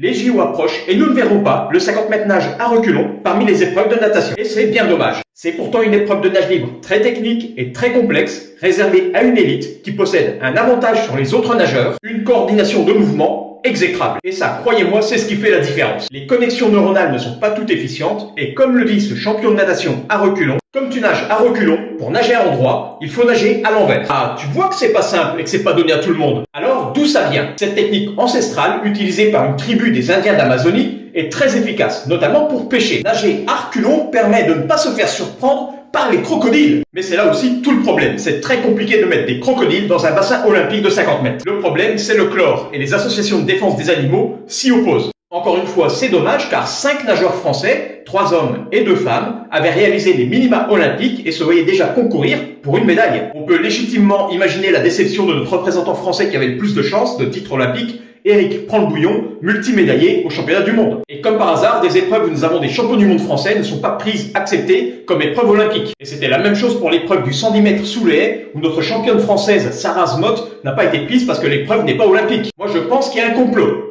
Les JO approchent et nous ne verrons pas le 50 mètres nage à reculons parmi les épreuves de natation. Et c'est bien dommage. C'est pourtant une épreuve de nage libre très technique et très complexe, réservée à une élite qui possède un avantage sur les autres nageurs, une coordination de mouvement exécrable. Et ça, croyez-moi, c'est ce qui fait la différence. Les connexions neuronales ne sont pas toutes efficientes et comme le dit ce champion de natation à reculons, comme tu nages à reculons, pour nager à l'endroit, il faut nager à l'envers. Ah, tu vois que c'est pas simple et que c'est pas donné à tout le monde. Alors, d'où ça vient? Cette technique ancestrale, utilisée par une tribu des Indiens d'Amazonie, est très efficace, notamment pour pêcher. Nager à reculons permet de ne pas se faire surprendre par les crocodiles. Mais c'est là aussi tout le problème. C'est très compliqué de mettre des crocodiles dans un bassin olympique de 50 mètres. Le problème, c'est le chlore, et les associations de défense des animaux s'y opposent. Encore une fois, c'est dommage car 5 nageurs français, 3 hommes et 2 femmes, avaient réalisé les minima olympiques et se voyaient déjà concourir pour une médaille. On peut légitimement imaginer la déception de notre représentant français qui avait le plus de chances de titre olympique, Éric Prend-le-Bouillon, multimédaillé au championnat du monde. Et comme par hasard, des épreuves où nous avons des champions du monde français ne sont pas acceptées comme épreuves olympiques. Et c'était la même chose pour l'épreuve du 110 mètres sous les haies, où notre championne française, Sarah Zmot, n'a pas été prise parce que l'épreuve n'est pas olympique. Moi, je pense qu'il y a un complot.